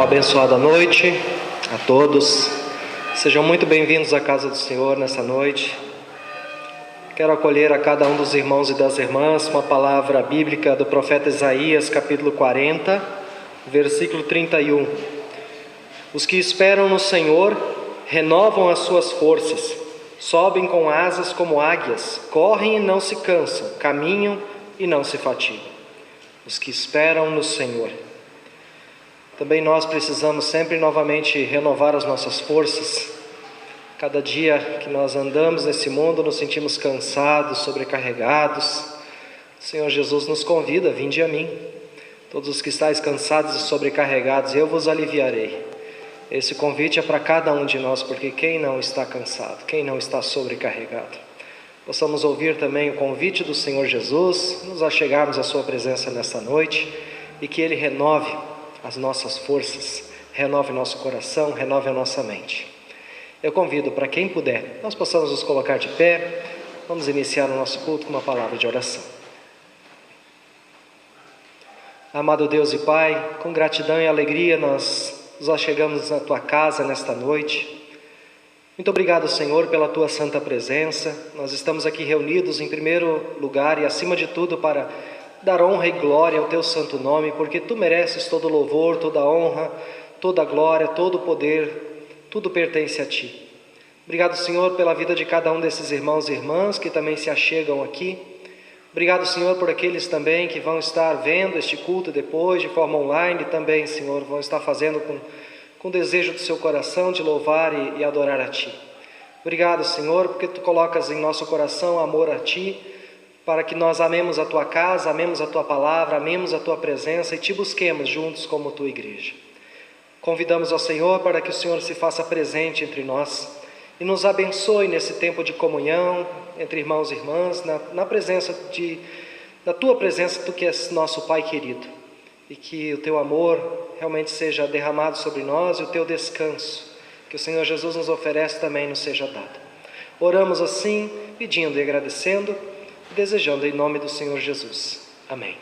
Uma abençoada noite a todos. Sejam muito bem-vindos à casa do Senhor nessa noite. Quero acolher a cada um dos irmãos e das irmãs uma palavra bíblica do profeta Isaías, capítulo 40, versículo 31. Os que esperam no Senhor renovam as suas forças, sobem com asas como águias, correm e não se cansam, caminham e não se fatigam. Os que esperam no Senhor. Também nós precisamos sempre novamente renovar as nossas forças. Cada dia que nós andamos nesse mundo, nos sentimos cansados, sobrecarregados. O Senhor Jesus nos convida: vinde a mim, todos os que estáis cansados e sobrecarregados, eu vos aliviarei. Esse convite é para cada um de nós, porque quem não está cansado, quem não está sobrecarregado? Possamos ouvir também o convite do Senhor Jesus, nos achegarmos à sua presença nesta noite, e que Ele renove as nossas forças, renove nosso coração, renove a nossa mente. Eu convido para quem puder, nós possamos nos colocar de pé. Vamos iniciar o nosso culto com uma palavra de oração. Amado Deus e Pai, com gratidão e alegria nós nos achegamos na Tua casa nesta noite. Muito obrigado, Senhor, pela Tua santa presença. Nós estamos aqui reunidos em primeiro lugar e acima de tudo para dar honra e glória ao Teu santo nome, porque Tu mereces todo louvor, toda honra, toda glória, todo poder, tudo pertence a Ti. Obrigado, Senhor, pela vida de cada um desses irmãos e irmãs que também se achegam aqui. Obrigado, Senhor, por aqueles também que vão estar vendo este culto depois, de forma online também, Senhor, vão estar fazendo com desejo do seu coração de louvar e adorar a Ti. Obrigado, Senhor, porque Tu colocas em nosso coração amor a Ti, para que nós amemos a Tua casa, amemos a Tua palavra, amemos a Tua presença e Te busquemos juntos como Tua igreja. Convidamos ao Senhor para que o Senhor se faça presente entre nós e nos abençoe nesse tempo de comunhão entre irmãos e irmãs, na presença da Tua presença, Tu que és nosso Pai querido, e que o Teu amor realmente seja derramado sobre nós e o Teu descanso, que o Senhor Jesus nos oferece também nos seja dado. Oramos assim, pedindo e agradecendo, desejando em nome do Senhor Jesus. Amém.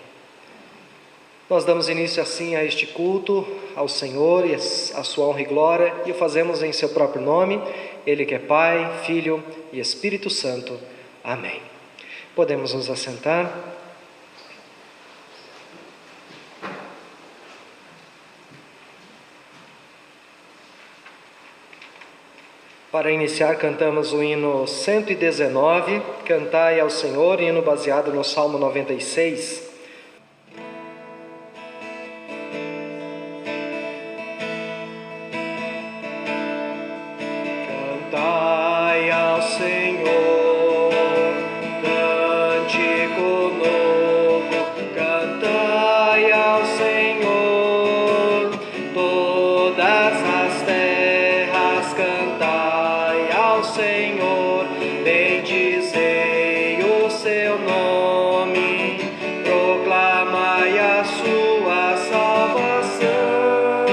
Nós damos início assim a este culto ao Senhor e a sua honra e glória, e o fazemos em seu próprio nome, Ele que é Pai, Filho e Espírito Santo. Amém. Podemos nos assentar. Para iniciar, cantamos o hino 119, Cantai ao Senhor, hino baseado no Salmo 96. Cantai ao Senhor, cântico novo, cantai ao Senhor, todas as terras cantai ao Senhor, bendizei o seu nome, proclamai a sua salvação,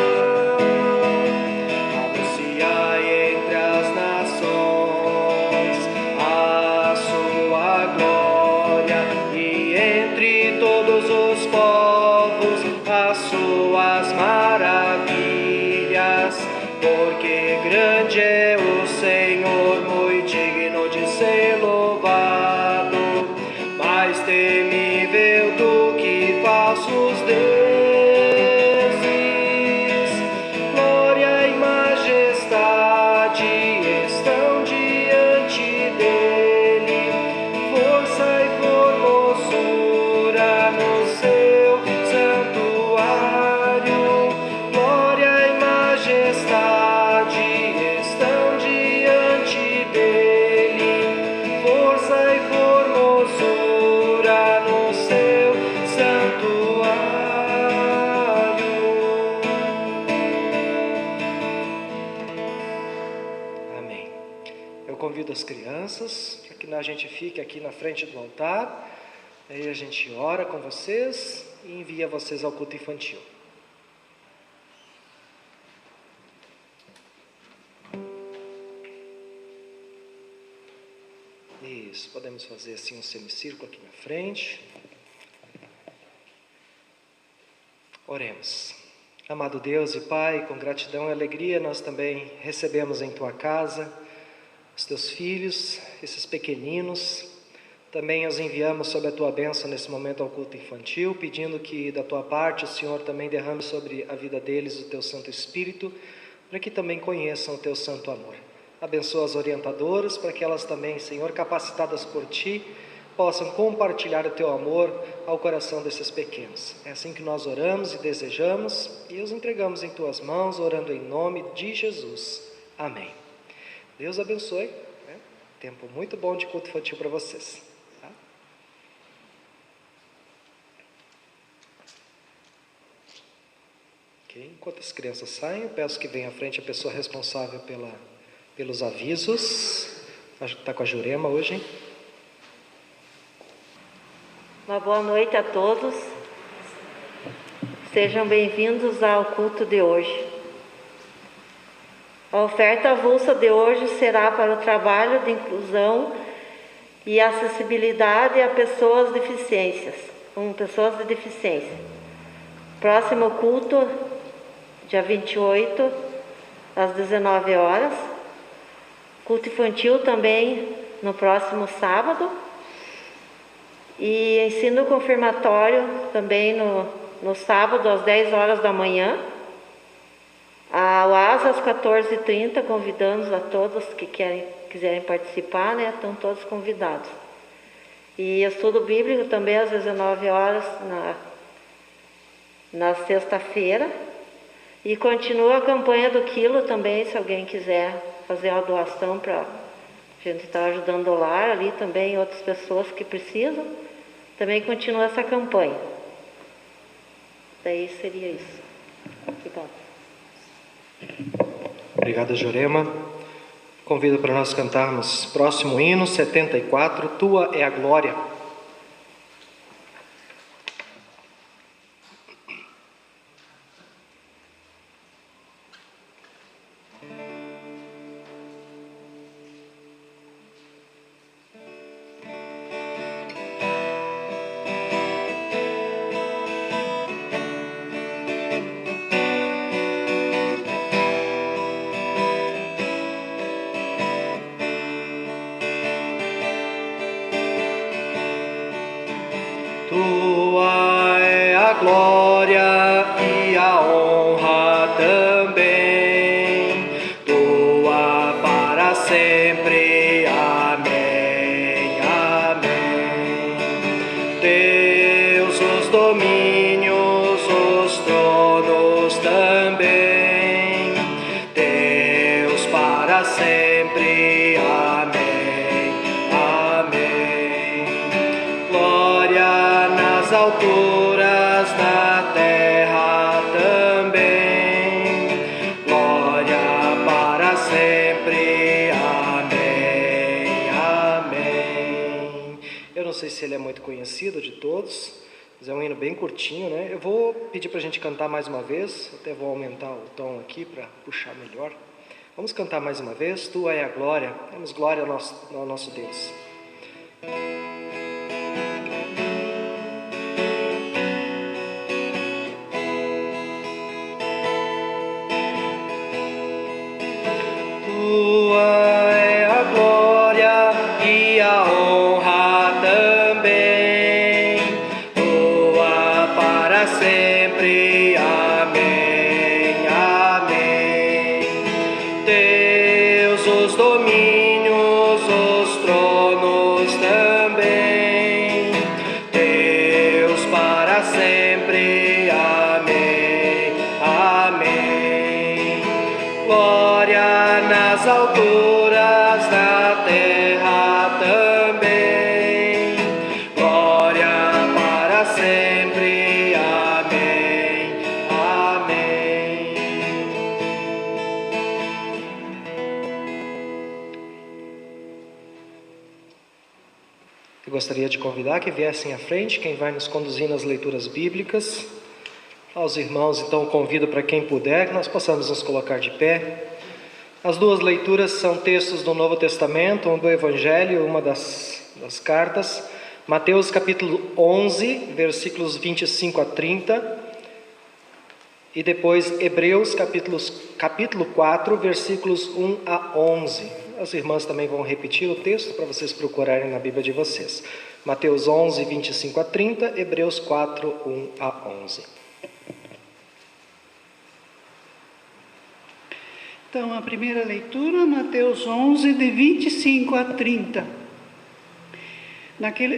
anunciai entre as nações a sua glória, e entre todos os povos as suas maravilhas, porque grande é o Senhor, muito digno de ser louvado, mais temível do que falsos deuses. Glória e majestade estão diante dele, força e formosura no seu santuário. Glória e majestade estão diante dele, força e formosura no seu santuário. Amém. Eu convido as crianças para que a gente fique aqui na frente do altar, aí a gente ora com vocês e envia vocês ao culto infantil. Isso, podemos fazer assim um semicírculo aqui na frente. Oremos. Amado Deus e Pai, com gratidão e alegria nós também recebemos em Tua casa os Teus filhos, esses pequeninos. Também os enviamos sob a Tua bênção nesse momento ao culto infantil, pedindo que da Tua parte o Senhor também derrame sobre a vida deles o Teu Santo Espírito, para que também conheçam o Teu santo amor. Abençoa as orientadoras, para que elas também, Senhor, capacitadas por Ti, possam compartilhar o Teu amor ao coração desses pequenos. É assim que nós oramos e desejamos, e os entregamos em Tuas mãos, orando em nome de Jesus. Amém. Deus abençoe. Tempo muito bom de culto infantil para vocês. Tá? Ok, enquanto as crianças saem, eu peço que venha à frente a pessoa responsável pelos avisos. Acho que está com a Jurema hoje, hein? Uma boa noite a todos. Sejam bem-vindos ao culto de hoje. A oferta avulsa de hoje será para o trabalho de inclusão e acessibilidade a pessoas de deficiência. Próximo culto, dia 28, às 19 horas. Culto infantil também no próximo sábado. E ensino confirmatório também no sábado, às 10 horas da manhã. A UAS às 14h30, convidamos a todos que quiserem participar, né? Estão todos convidados. E estudo bíblico também às 19 horas na sexta-feira. E continua a campanha do quilo também, se alguém quiser fazer a doação para a gente estar ajudando o lar ali também, outras pessoas que precisam. Também continua essa campanha. Daí seria isso. Obrigada. Obrigado, Jurema. Convido para nós cantarmos próximo hino 74, Tua é a Glória. Tua é a glória e a honra também, Tua para sempre. Amém, amém. Deus, os domínios, os tronos também, Deus para sempre. Amém, amém. Glória nas alturas, na terra também, glória para sempre. Amém, amém. Eu não sei se ele é muito conhecido de todos, mas é um hino bem curtinho, né? Eu vou pedir para a gente cantar mais uma vez, até vou aumentar o tom aqui para puxar melhor. Vamos cantar mais uma vez, Tua é a glória, damos glória ao nosso Deus. Tua é a glória e a honra também, Tua para sempre. Amém, amém. Deus, os domínios, os tronos também, Deus para sempre. Amém, amém. Glória nas alturas, na terra também, glória para sempre. Amém, amém. Eu gostaria de convidar que viessem à frente quem vai nos conduzir nas leituras bíblicas. Aos irmãos, então, convido para quem puder que nós possamos nos colocar de pé. As duas leituras são textos do Novo Testamento, um do Evangelho, uma das cartas. Mateus capítulo 11, versículos 25 a 30. e depois Hebreus capítulo 4, versículos 1 a 11. As irmãs também vão repetir o texto para vocês procurarem na Bíblia de vocês. Mateus 11, 25 a 30, Hebreus 4, 1 a 11. Então, a primeira leitura, Mateus 11, de 25 a 30.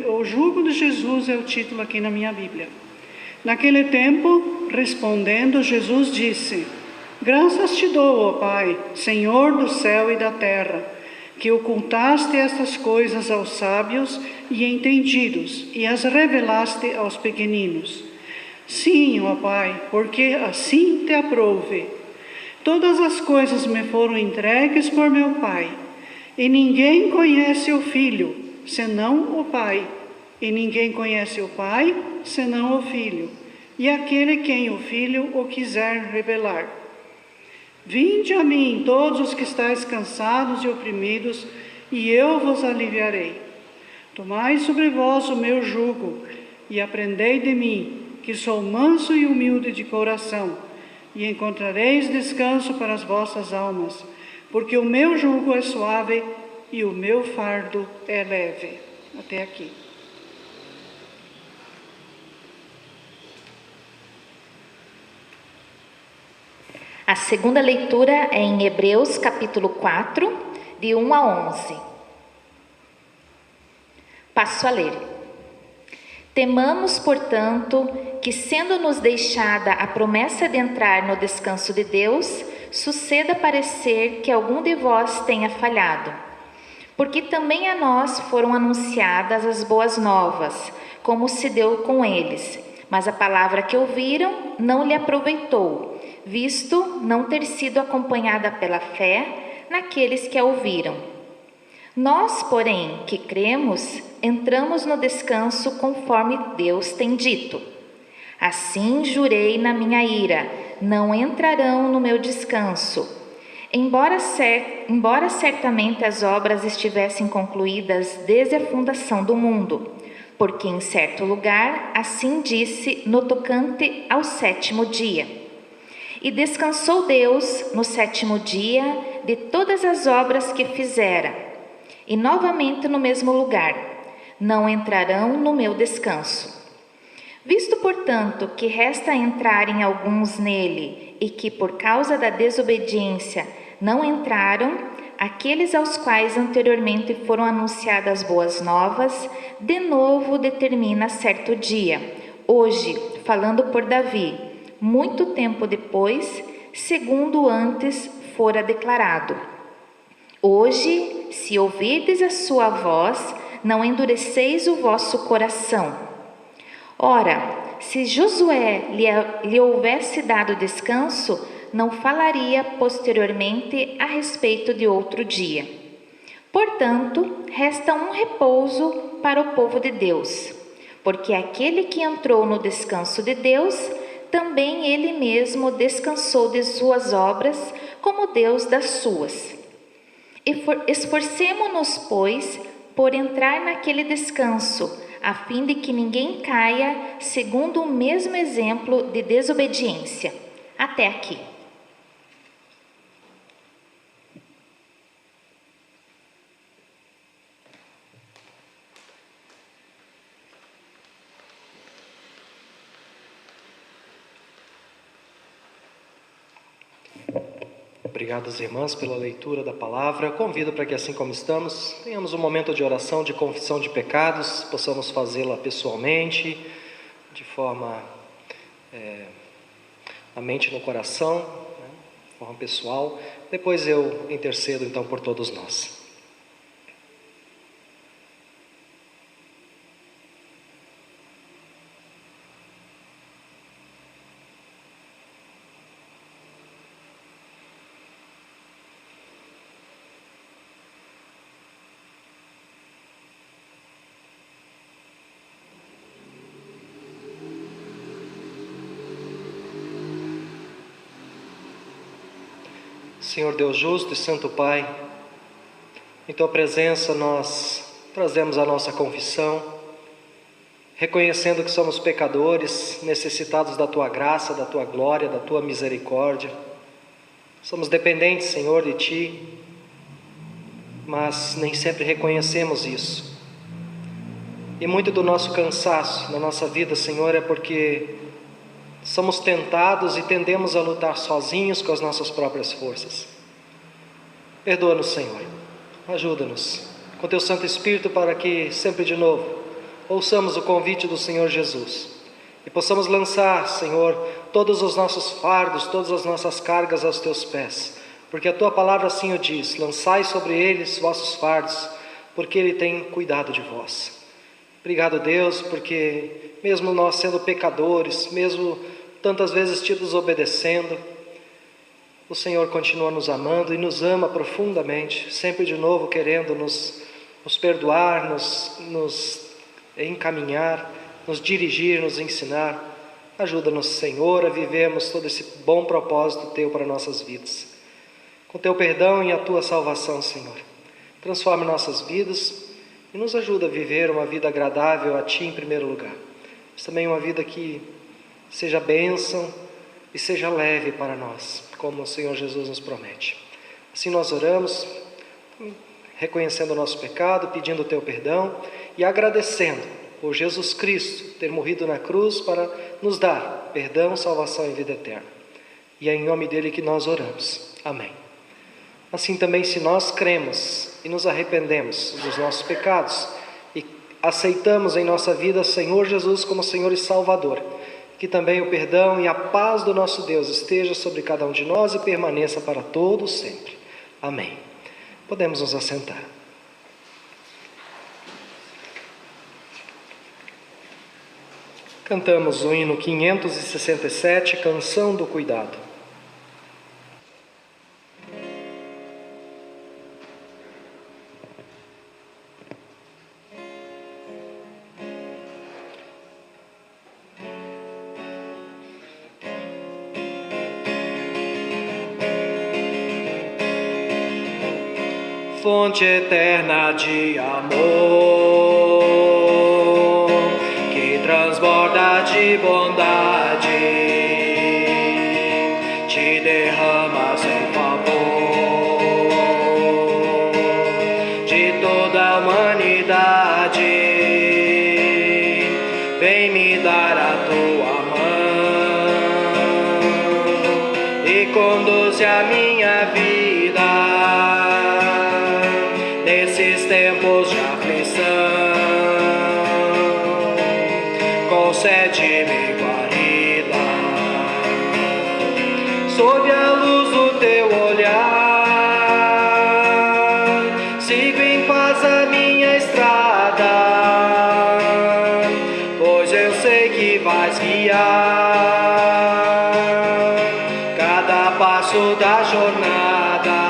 O jugo de Jesus é o título aqui na minha Bíblia. Naquele tempo, respondendo, Jesus disse: Graças te dou, ó Pai, Senhor do céu e da terra, que ocultaste estas coisas aos sábios e entendidos e as revelaste aos pequeninos. Sim, ó Pai, porque assim te aprouve. Todas as coisas me foram entregues por meu Pai, e ninguém conhece o Filho, senão o Pai, e ninguém conhece o Pai, senão o Filho, e aquele quem o Filho o quiser revelar. Vinde a mim, todos os que estáis cansados e oprimidos, e eu vos aliviarei. Tomai sobre vós o meu jugo, e aprendei de mim, que sou manso e humilde de coração, e encontrareis descanso para as vossas almas, porque o meu jugo é suave e o meu fardo é leve. Até aqui. A segunda leitura é em Hebreus capítulo 4, de 1 a 11. Passo a ler. Temamos, portanto, que, sendo-nos deixada a promessa de entrar no descanso de Deus, suceda parecer que algum de vós tenha falhado. Porque também a nós foram anunciadas as boas novas, como se deu com eles, mas a palavra que ouviram não lhe aproveitou, visto não ter sido acompanhada pela fé naqueles que a ouviram. Nós, porém, que cremos, entramos no descanso conforme Deus tem dito. Assim jurei na minha ira, não entrarão no meu descanso. Embora certamente as obras estivessem concluídas desde a fundação do mundo, porque em certo lugar assim disse no tocante ao sétimo dia. E descansou Deus no sétimo dia de todas as obras que fizera. E novamente no mesmo lugar, não entrarão no meu descanso. Visto, portanto, que resta entrarem alguns nele, e que por causa da desobediência não entraram, aqueles aos quais anteriormente foram anunciadas boas novas, de novo determina certo dia, hoje, falando por Davi, muito tempo depois, segundo antes fora declarado. Hoje, se ouvirdes a sua voz, não endureceis o vosso coração. Ora, se Josué lhe houvesse dado descanso, não falaria posteriormente a respeito de outro dia. Portanto, resta um repouso para o povo de Deus, porque aquele que entrou no descanso de Deus, também ele mesmo descansou de suas obras, como Deus das suas. Esforcemo-nos, pois, por entrar naquele descanso, a fim de que ninguém caia segundo o mesmo exemplo de desobediência. Até aqui. Obrigado às irmãs pela leitura da palavra. Convido para que, assim como estamos, tenhamos um momento de oração, de confissão de pecados, possamos fazê-la pessoalmente, de forma na mente e no coração, de forma pessoal. Depois eu intercedo então por todos nós. Senhor Deus justo e Santo Pai, em Tua presença nós trazemos a nossa confissão reconhecendo que somos pecadores, necessitados da Tua graça, da Tua glória, da Tua misericórdia. Somos dependentes, Senhor, de Ti, mas nem sempre reconhecemos isso. E muito do nosso cansaço na nossa vida, Senhor, é porque somos tentados e tendemos a lutar sozinhos com as nossas próprias forças. Perdoa-nos, Senhor. Ajuda-nos com Teu Santo Espírito para que, sempre de novo, ouçamos o convite do Senhor Jesus e possamos lançar, Senhor, todos os nossos fardos, todas as nossas cargas aos Teus pés, porque a Tua palavra assim o diz: lançai sobre eles vossos fardos, porque Ele tem cuidado de vós. Obrigado, Deus, porque mesmo nós sendo pecadores, mesmo tantas vezes te desobedecendo, o Senhor continua nos amando e nos ama profundamente, sempre de novo querendo nos perdoar, nos encaminhar, nos dirigir, nos ensinar. Ajuda-nos, Senhor, a vivermos todo esse bom propósito Teu para nossas vidas. Com Teu perdão e a Tua salvação, Senhor, transforme nossas vidas e nos ajuda a viver uma vida agradável a Ti em primeiro lugar, mas também uma vida que seja bênção e seja leve para nós, como o Senhor Jesus nos promete. Assim nós oramos, reconhecendo o nosso pecado, pedindo o Teu perdão e agradecendo por Jesus Cristo ter morrido na cruz para nos dar perdão, salvação e vida eterna. E é em nome dEle que nós oramos. Amém. Assim também, se nós cremos e nos arrependemos dos nossos pecados e aceitamos em nossa vida o Senhor Jesus como Senhor e Salvador, que também o perdão e a paz do nosso Deus esteja sobre cada um de nós e permaneça para todos sempre. Amém. Podemos nos assentar. Cantamos o hino 567, Canção do Cuidado. Fonte eterna de amor, que transborda de bondade, te derramas em favor de toda a humanidade. Vem me dar a Tua mão e conduze a minha vida nesses tempos de aflição. Concede-me guarida sob a luz do Teu olhar. Sigo em paz a minha estrada, pois eu sei que vais guiar cada passo da jornada.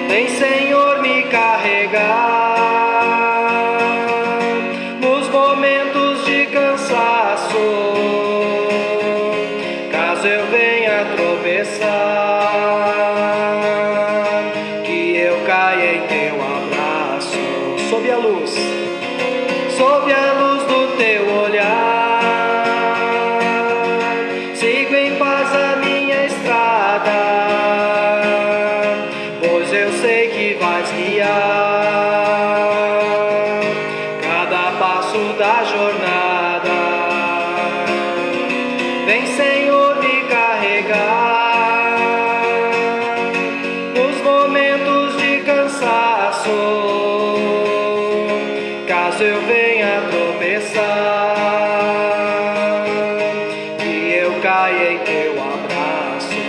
Vem, Senhor, me carregar nos momentos de cansaço, caso eu venha tropeçar, que eu caia em Teu abraço, sob a luz do Teu olhar. Sigo em paz a minha estrada, eu sei que vais guiar cada passo da jornada. Vem, Senhor, me carregar nos momentos de cansaço, caso eu venha tropeçar, que eu caia em Teu abraço.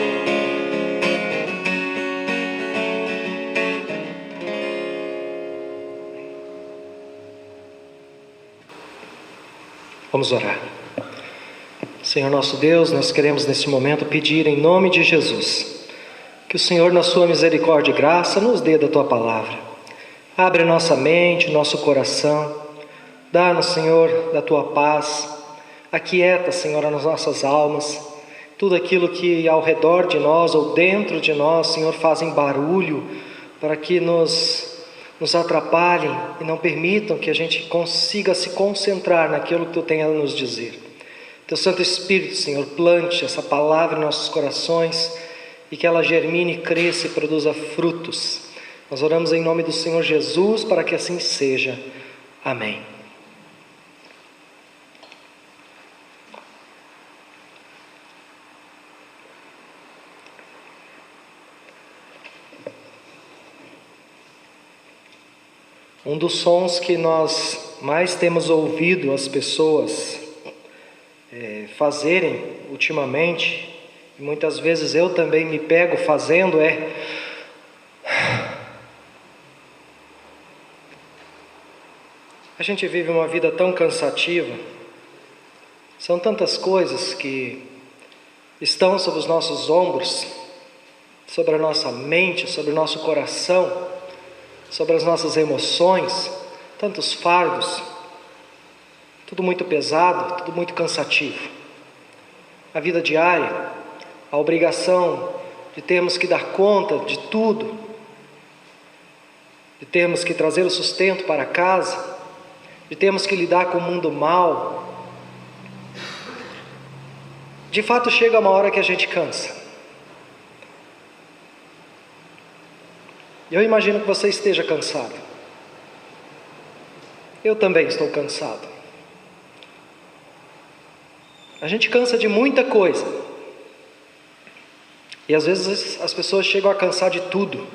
Vamos orar. Senhor nosso Deus, nós queremos neste momento pedir em nome de Jesus que o Senhor, na sua misericórdia e graça, nos dê da Tua palavra. Abre nossa mente, nosso coração, dá-nos, Senhor, da Tua paz, aquieta, Senhor, as nossas almas, tudo aquilo que ao redor de nós ou dentro de nós, Senhor, fazem barulho para que nos nos atrapalhem e não permitam que a gente consiga se concentrar naquilo que Tu tem a nos dizer. Teu Santo Espírito, Senhor, plante essa palavra em nossos corações e que ela germine, cresça e produza frutos. Nós oramos em nome do Senhor Jesus para que assim seja. Amém. Um dos sons que nós mais temos ouvido as pessoas fazerem ultimamente, e muitas vezes eu também me pego fazendo, a gente vive uma vida tão cansativa, são tantas coisas que estão sobre os nossos ombros, sobre a nossa mente, sobre o nosso coração, sobre as nossas emoções, tantos fardos, tudo muito pesado, tudo muito cansativo. A vida diária, a obrigação de termos que dar conta de tudo, de termos que trazer o sustento para casa, de termos que lidar com o mundo mal. De fato, chega uma hora que a gente cansa. Eu imagino que você esteja cansado. Eu também estou cansado. A gente cansa de muita coisa. E às vezes as pessoas chegam a cansar de tudo.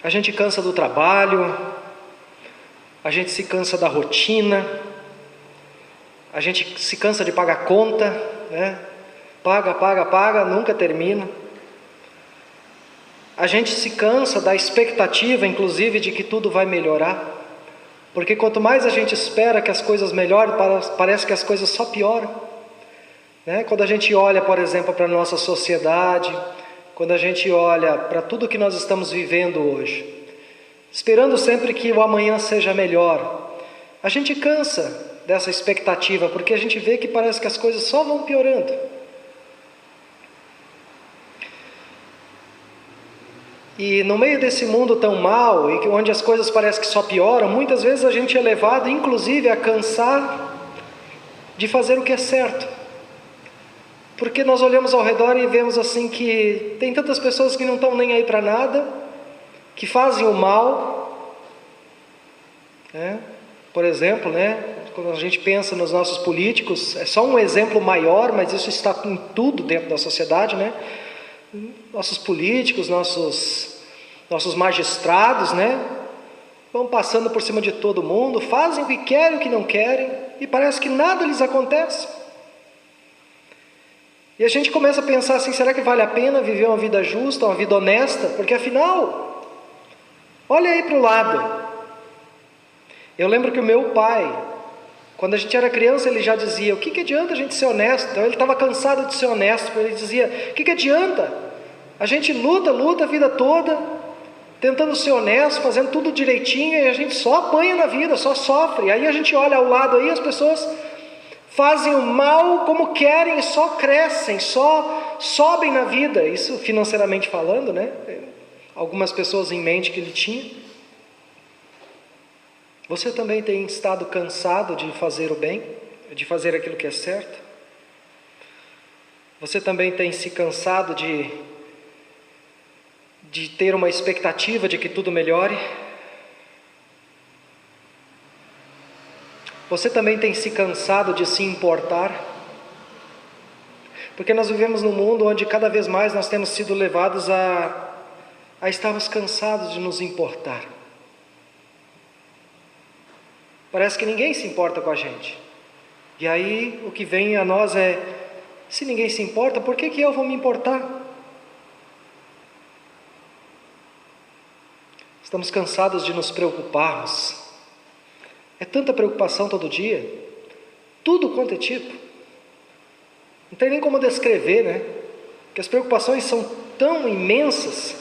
A gente cansa do trabalho, a gente se cansa da rotina, a gente se cansa de pagar conta, né? Paga, nunca termina. A gente se cansa da expectativa, inclusive, de que tudo vai melhorar. Porque quanto mais a gente espera que as coisas melhorem, parece que as coisas só pioram. Né? Quando a gente olha, por exemplo, para a nossa sociedade, quando a gente olha para tudo que nós estamos vivendo hoje, esperando sempre que o amanhã seja melhor, a gente cansa dessa expectativa, porque a gente vê que parece que as coisas só vão piorando. E no meio desse mundo tão mau, e onde as coisas parecem que só pioram, muitas vezes a gente é levado, inclusive, a cansar de fazer o que é certo. Porque nós olhamos ao redor e vemos assim que tem tantas pessoas que não estão nem aí para nada, que fazem o mal. Por exemplo, quando a gente pensa nos nossos políticos, é só um exemplo maior, mas isso está em tudo dentro da sociedade, Nossos políticos, nossos magistrados, vão passando por cima de todo mundo, fazem o que querem, o que não querem, e parece que nada lhes acontece. E a gente começa a pensar assim, será que vale a pena viver uma vida justa, uma vida honesta? Porque afinal, olha aí para o lado. Eu lembro que o meu pai, quando a gente era criança, ele já dizia, o que adianta a gente ser honesto? Então ele estava cansado de ser honesto, ele dizia, o que adianta? A gente luta a vida toda, tentando ser honesto, fazendo tudo direitinho, e a gente só apanha na vida, só sofre. Aí a gente olha ao lado aí, as pessoas fazem o mal como querem, só crescem, só sobem na vida. Isso financeiramente falando, Algumas pessoas em mente que ele tinha. Você também tem estado cansado de fazer o bem, de fazer aquilo que é certo? Você também tem se cansado de ter uma expectativa de que tudo melhore? Você também tem se cansado de se importar? Porque nós vivemos num mundo onde cada vez mais nós temos sido levados a estarmos cansados de nos importar. Parece que ninguém se importa com a gente. E aí o que vem a nós é, se ninguém se importa, por que eu vou me importar? Estamos cansados de nos preocuparmos. É tanta preocupação todo dia, tudo quanto é tipo. Não tem nem como descrever, que as preocupações são tão imensas,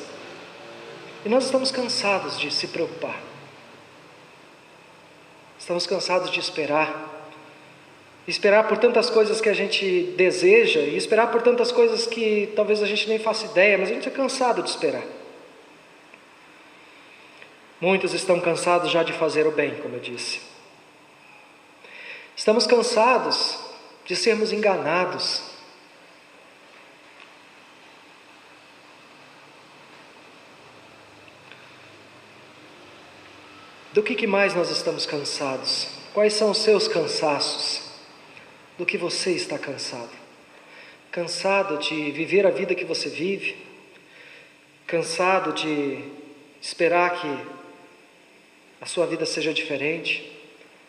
e nós estamos cansados de se preocupar. Estamos cansados de esperar por tantas coisas que a gente deseja, e esperar por tantas coisas que talvez a gente nem faça ideia, mas a gente é cansado de esperar. Muitos estão cansados já de fazer o bem, como eu disse. Estamos cansados de sermos enganados. Do que mais nós estamos cansados? Quais são os seus cansaços? Do que você está cansado? Cansado de viver a vida que você vive? Cansado de esperar que a sua vida seja diferente?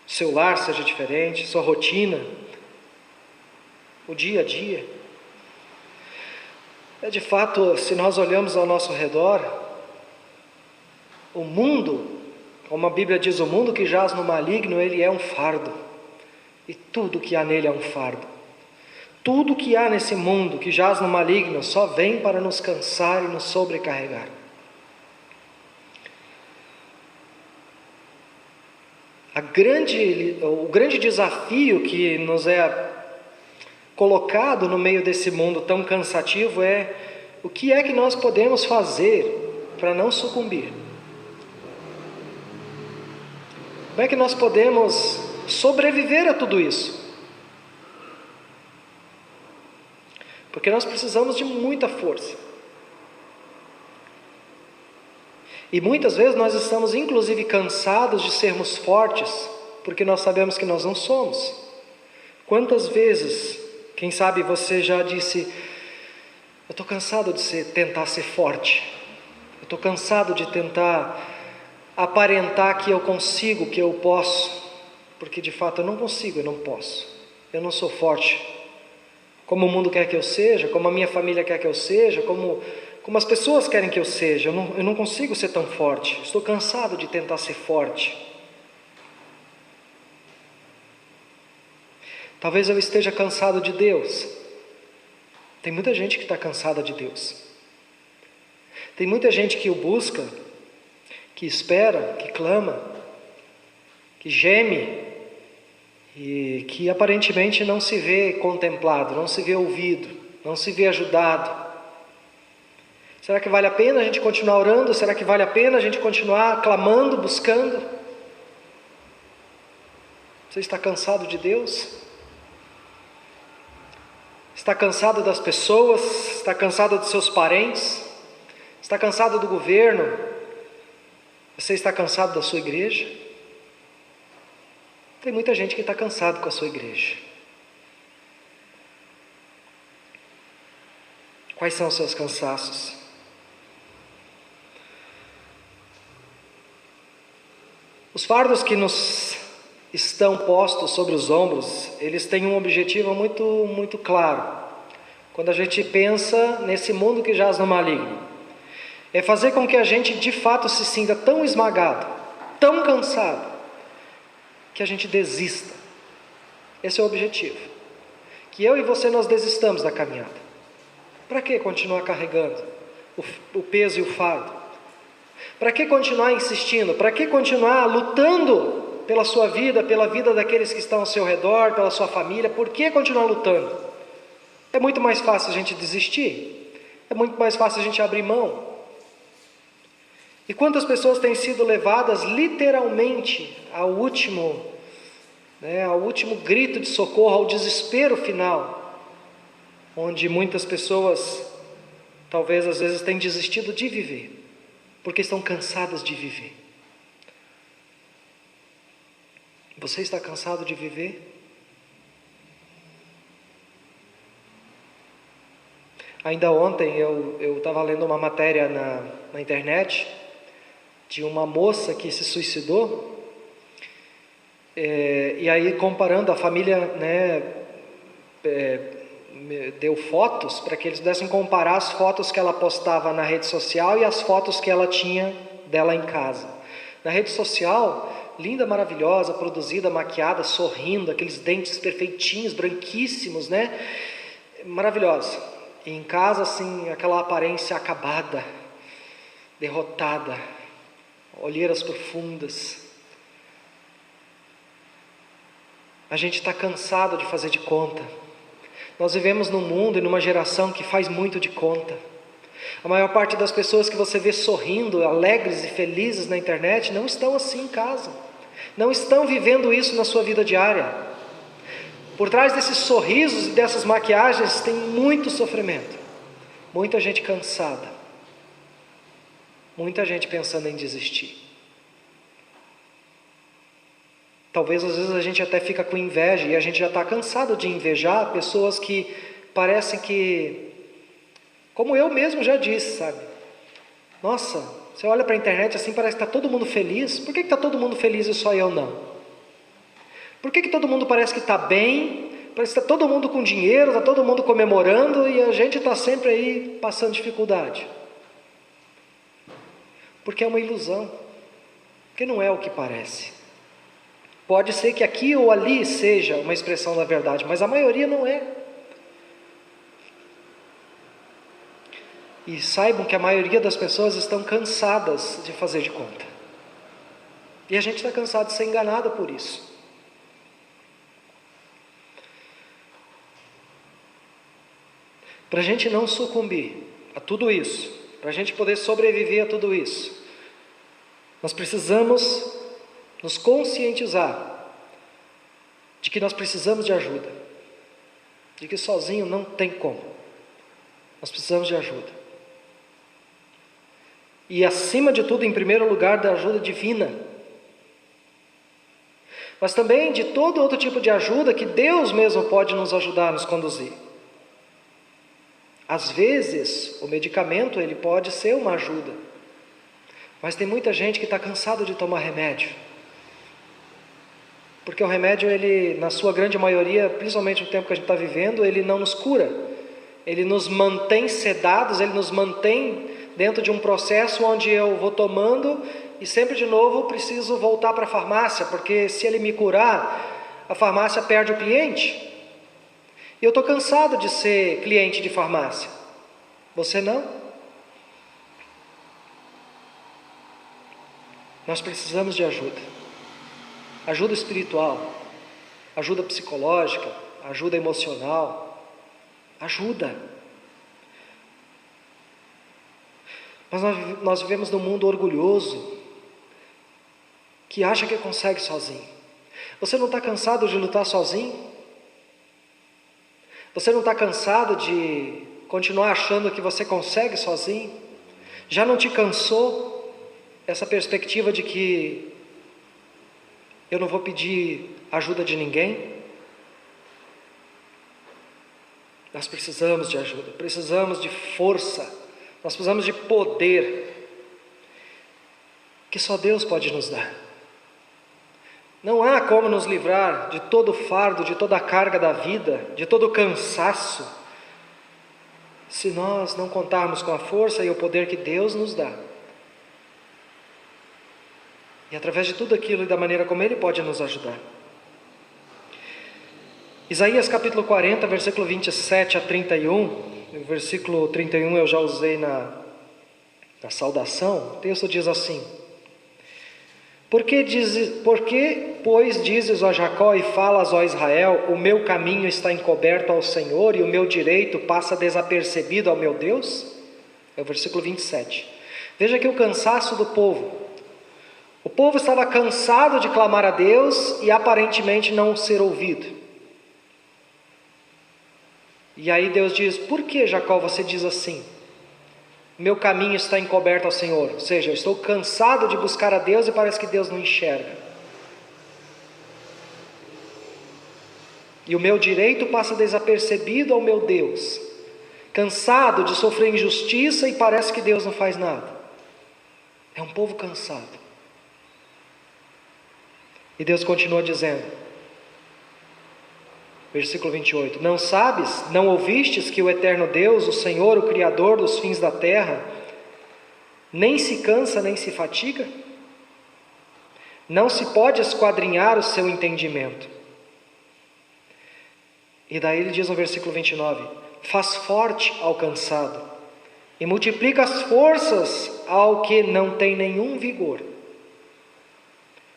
O seu lar seja diferente? Sua rotina? O dia a dia? De fato, se nós olhamos ao nosso redor, o mundo, como a Bíblia diz, o mundo que jaz no maligno, ele é um fardo. E tudo que há nele é um fardo. Tudo que há nesse mundo que jaz no maligno só vem para nos cansar e nos sobrecarregar. O grande desafio que nos é colocado no meio desse mundo tão cansativo é: o que é que nós podemos fazer para não sucumbir? Como é que nós podemos sobreviver a tudo isso? Porque nós precisamos de muita força. E muitas vezes nós estamos inclusive cansados de sermos fortes, porque nós sabemos que nós não somos. Quantas vezes, quem sabe você já disse: eu estou cansado de tentar ser forte. Eu estou cansado de tentar aparentar que eu consigo, que eu posso, porque de fato eu não consigo, eu não posso, eu não sou forte, como o mundo quer que eu seja, como a minha família quer que eu seja, como as pessoas querem que eu seja, eu não consigo ser tão forte, estou cansado de tentar ser forte. Talvez eu esteja cansado de Deus. Tem muita gente que está cansada de Deus, tem muita gente que o busca, que espera, que clama, que geme, e que aparentemente não se vê contemplado, não se vê ouvido, não se vê ajudado. Será que vale a pena a gente continuar orando? Será que vale a pena a gente continuar clamando, buscando? Você está cansado de Deus? Está cansado das pessoas? Está cansado dos seus parentes? Está cansado do governo? Você está cansado da sua igreja? Tem muita gente que está cansado com a sua igreja. Quais são os seus cansaços? Os fardos que nos estão postos sobre os ombros, eles têm um objetivo muito, muito claro. Quando a gente pensa nesse mundo que jaz no maligno, é fazer com que a gente de fato se sinta tão esmagado, tão cansado, que a gente desista. Esse é o objetivo. Que eu e você nós desistamos da caminhada. Para que continuar carregando o peso e o fardo? Para que continuar insistindo? Para que continuar lutando pela sua vida, pela vida daqueles que estão ao seu redor, pela sua família? Por que continuar lutando? É muito mais fácil a gente desistir. É muito mais fácil a gente abrir mão. E quantas pessoas têm sido levadas literalmente ao último grito de socorro, ao desespero final, onde muitas pessoas, talvez às vezes, têm desistido de viver, porque estão cansadas de viver. Você está cansado de viver? Ainda ontem eu estava lendo uma matéria na internet de uma moça que se suicidou, e aí comparando, a família deu fotos para que eles pudessem comparar as fotos que ela postava na rede social e as fotos que ela tinha dela em casa. Na rede social, linda, maravilhosa, produzida, maquiada, sorrindo, aqueles dentes perfeitinhos, branquíssimos, maravilhosa. E em casa, assim, aquela aparência acabada, derrotada, olheiras profundas. A gente está cansado de fazer de conta. Nós vivemos num mundo e numa geração que faz muito de conta. A maior parte das pessoas que você vê sorrindo, alegres e felizes na internet, não estão assim em casa. Não estão vivendo isso na sua vida diária. Por trás desses sorrisos e dessas maquiagens tem muito sofrimento. Muita gente cansada. Muita gente pensando em desistir. Talvez às vezes a gente até fica com inveja e a gente já está cansado de invejar pessoas que parecem que, como eu mesmo já disse, sabe? Nossa, você olha para a internet assim, parece que está todo mundo feliz. Por que está todo mundo feliz e só eu não? Por que todo mundo parece que está bem? Parece que está todo mundo com dinheiro, está todo mundo comemorando e a gente está sempre aí passando dificuldade. Porque é uma ilusão. Porque não é o que parece. Pode ser que aqui ou ali seja uma expressão da verdade, mas a maioria não é. E saibam que a maioria das pessoas estão cansadas de fazer de conta. E a gente está cansado de ser enganado por isso. Para a gente não sucumbir a tudo isso, para a gente poder sobreviver a tudo isso, nós precisamos nos conscientizar de que nós precisamos de ajuda, de que sozinho não tem como, nós precisamos de ajuda, e acima de tudo, em primeiro lugar, da ajuda divina, mas também de todo outro tipo de ajuda que Deus mesmo pode nos ajudar, nos conduzir. Às vezes, o medicamento ele pode ser uma ajuda, mas tem muita gente que está cansado de tomar remédio, porque o remédio, ele, na sua grande maioria, principalmente no tempo que a gente está vivendo, ele não nos cura, ele nos mantém sedados, ele nos mantém dentro de um processo onde eu vou tomando e sempre de novo preciso voltar para a farmácia, porque se ele me curar, a farmácia perde o cliente. E eu estou cansado de ser cliente de farmácia. Você não? Nós precisamos de ajuda. Ajuda espiritual, ajuda psicológica, ajuda emocional, ajuda. Mas nós vivemos num mundo orgulhoso, que acha que consegue sozinho. Você não está cansado de lutar sozinho? Você não está cansado de continuar achando que você consegue sozinho? Já não te cansou essa perspectiva de que eu não vou pedir ajuda de ninguém? Nós precisamos de ajuda, precisamos de força, nós precisamos de poder, que só Deus pode nos dar. Não há como nos livrar de todo o fardo, de toda a carga da vida, de todo o cansaço, se nós não contarmos com a força e o poder que Deus nos dá. E através de tudo aquilo e da maneira como Ele pode nos ajudar. Isaías capítulo 40, versículo 27 a 31, o versículo 31 eu já usei na saudação. O texto diz assim: Por que, pois, dizes a Jacó e falas, ó Israel, o meu caminho está encoberto ao Senhor e o meu direito passa desapercebido ao meu Deus? É o versículo 27. Veja aqui o cansaço do povo. O povo estava cansado de clamar a Deus e aparentemente não ser ouvido. E aí Deus diz: por que, Jacó, você diz assim? Meu caminho está encoberto ao Senhor. Ou seja, eu estou cansado de buscar a Deus e parece que Deus não enxerga. E o meu direito passa desapercebido ao meu Deus. Cansado de sofrer injustiça e parece que Deus não faz nada. É um povo cansado. E Deus continua dizendo, versículo 28, não sabes, não ouvistes que o eterno Deus, o Senhor, o Criador dos fins da terra, nem se cansa, nem se fatiga? Não se pode esquadrinhar o seu entendimento. E daí ele diz no versículo 29, faz forte ao cansado, e multiplica as forças ao que não tem nenhum vigor.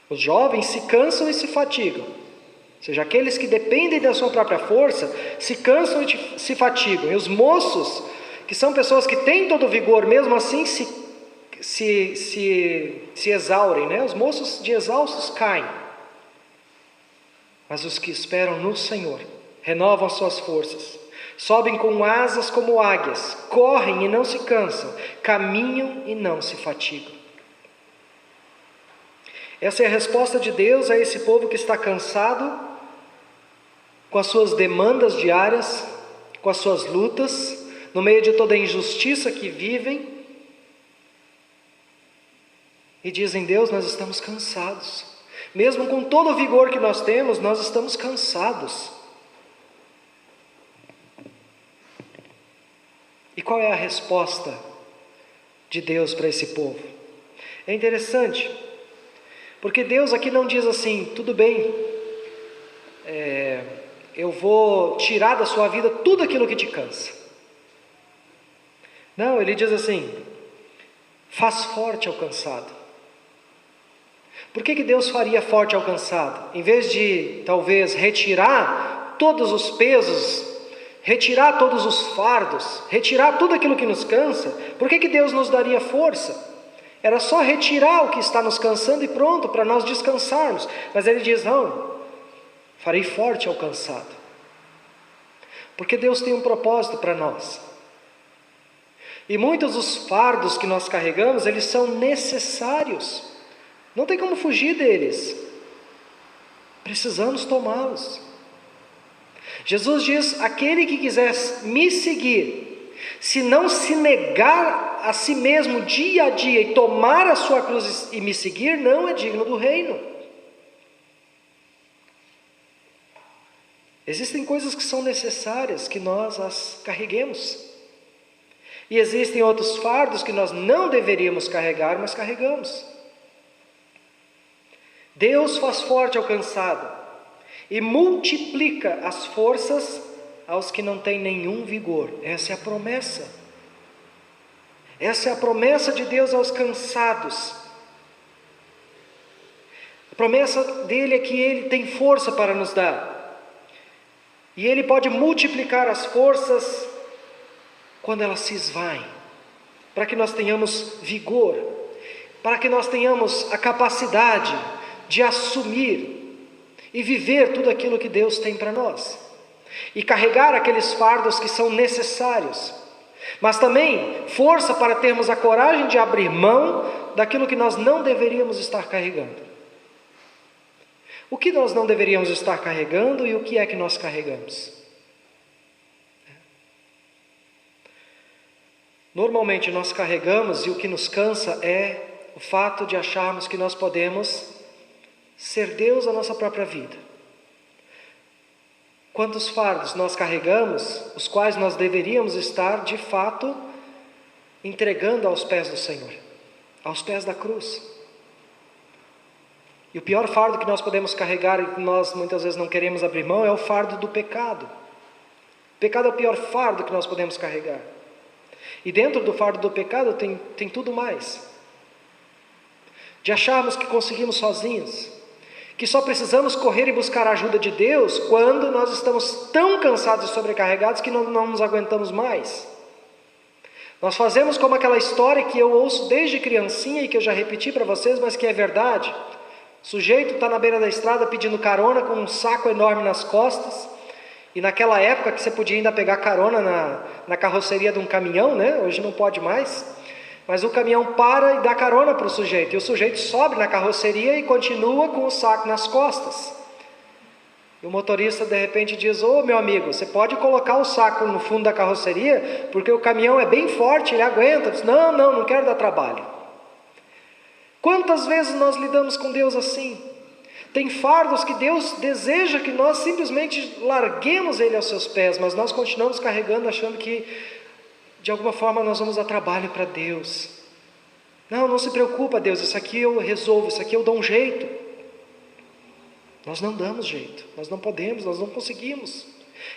Os jovens se cansam e se fatigam, ou seja, aqueles que dependem da sua própria força, se cansam e se fatigam, e os moços que são pessoas que têm todo o vigor, mesmo assim se exaurem, né? Os moços de exaustos caem. Mas os que esperam no Senhor renovam suas forças, sobem com asas como águias, correm e não se cansam, caminham e não se fatigam. Essa é a resposta de Deus a esse povo que está cansado com as suas demandas diárias, com as suas lutas, no meio de toda a injustiça que vivem, e dizem: Deus, nós estamos cansados. Mesmo com todo o vigor que nós temos, nós estamos cansados. E qual é a resposta de Deus para esse povo? É interessante, porque Deus aqui não diz assim: tudo bem, eu vou tirar da sua vida tudo aquilo que te cansa. Não, ele diz assim: faz forte ao cansado. Por que Deus faria forte ao cansado? Em vez de, talvez, retirar todos os pesos, retirar todos os fardos, retirar tudo aquilo que nos cansa, por que Deus nos daria força? Era só retirar o que está nos cansando e pronto, para nós descansarmos. Mas ele diz: não, farei forte ao cansado. Porque Deus tem um propósito para nós. E muitos dos fardos que nós carregamos, eles são necessários. Não tem como fugir deles. Precisamos tomá-los. Jesus diz: aquele que quiser me seguir, se não se negar a si mesmo dia a dia e tomar a sua cruz e me seguir, não é digno do reino. Existem coisas que são necessárias que nós as carreguemos. E existem outros fardos que nós não deveríamos carregar, mas carregamos. Deus faz forte ao cansado e multiplica as forças aos que não têm nenhum vigor. Essa é a promessa. Essa é a promessa de Deus aos cansados. A promessa dele é que ele tem força para nos dar. E ele pode multiplicar as forças quando elas se esvaem, para que nós tenhamos vigor, para que nós tenhamos a capacidade de assumir e viver tudo aquilo que Deus tem para nós, e carregar aqueles fardos que são necessários, mas também força para termos a coragem de abrir mão daquilo que nós não deveríamos estar carregando. O que nós não deveríamos estar carregando e o que é que nós carregamos? Normalmente nós carregamos, e o que nos cansa é o fato de acharmos que nós podemos ser Deus a nossa própria vida. Quantos fardos nós carregamos, os quais nós deveríamos estar de fato entregando aos pés do Senhor, aos pés da cruz. E o pior fardo que nós podemos carregar e que nós muitas vezes não queremos abrir mão é o fardo do pecado. O pecado é o pior fardo que nós podemos carregar. E dentro do fardo do pecado tem tudo mais. De acharmos que conseguimos sozinhos, que só precisamos correr e buscar a ajuda de Deus quando nós estamos tão cansados e sobrecarregados que não nos aguentamos mais. Nós fazemos como aquela história que eu ouço desde criancinha e que eu já repeti para vocês, mas que é verdade. O sujeito está na beira da estrada pedindo carona com um saco enorme nas costas, e naquela época que você podia ainda pegar carona na carroceria de um caminhão, né? Hoje não pode mais. Mas o caminhão para e dá carona para o sujeito, e o sujeito sobe na carroceria e continua com o saco nas costas. E o motorista de repente diz: ô meu amigo, você pode colocar o saco no fundo da carroceria, porque o caminhão é bem forte, ele aguenta. Diz: não quero dar trabalho. Quantas vezes nós lidamos com Deus assim? Tem fardos que Deus deseja que nós simplesmente larguemos ele aos seus pés, mas nós continuamos carregando, achando que de alguma forma nós vamos dar trabalho para Deus. Não se preocupa, Deus, isso aqui eu resolvo, isso aqui eu dou um jeito. Nós não damos jeito, nós não podemos, nós não conseguimos.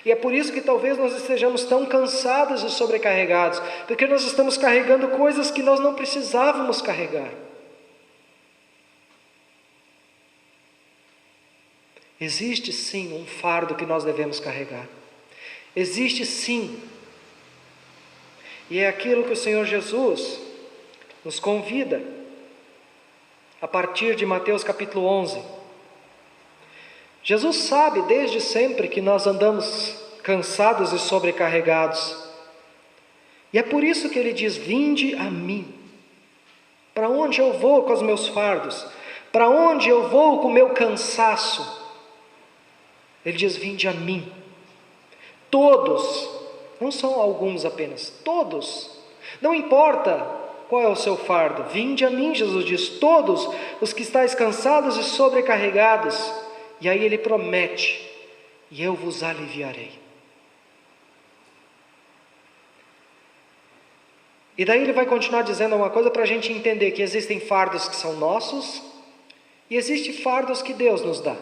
E é por isso que talvez nós estejamos tão cansados e sobrecarregados, porque nós estamos carregando coisas que nós não precisávamos carregar. Existe sim um fardo que nós devemos carregar. Existe sim. E é aquilo que o Senhor Jesus nos convida a partir de Mateus capítulo 11. Jesus sabe desde sempre que nós andamos cansados e sobrecarregados. E é por isso que Ele diz: vinde a mim. Para onde eu vou com os meus fardos? Para onde eu vou com o meu cansaço? Ele diz: vinde a mim. Todos, não são alguns apenas, todos. Não importa qual é o seu fardo, vinde a mim, Jesus diz, todos os que estáis cansados e sobrecarregados. E aí Ele promete: e eu vos aliviarei. E daí Ele vai continuar dizendo uma coisa para a gente entender que existem fardos que são nossos e existem fardos que Deus nos dá.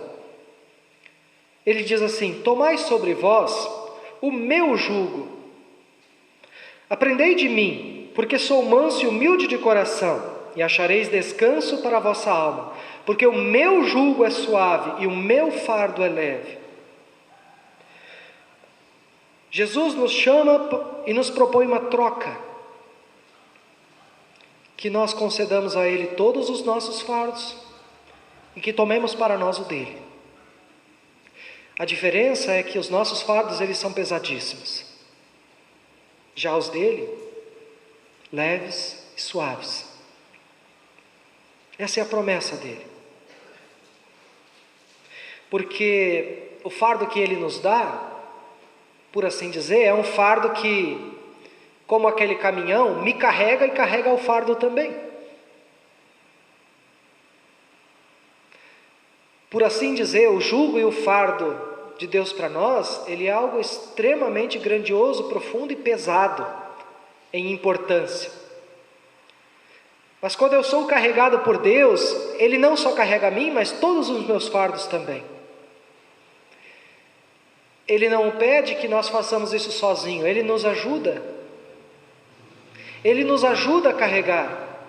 Ele diz assim: tomai sobre vós o meu jugo, aprendei de mim, porque sou manso e humilde de coração, e achareis descanso para a vossa alma, porque o meu jugo é suave e o meu fardo é leve. Jesus nos chama e nos propõe uma troca, que nós concedamos a Ele todos os nossos fardos e que tomemos para nós o dele. A diferença é que os nossos fardos, eles são pesadíssimos. Já os dele, leves e suaves. Essa é a promessa dele. Porque o fardo que ele nos dá, por assim dizer, é um fardo que, como aquele caminhão, me carrega e carrega o fardo também. Por assim dizer, o jugo e o fardo de Deus para nós, ele é algo extremamente grandioso, profundo e pesado em importância. Mas quando eu sou carregado por Deus, Ele não só carrega a mim, mas todos os meus fardos também. Ele não pede que nós façamos isso sozinho, Ele nos ajuda. Ele nos ajuda a carregar.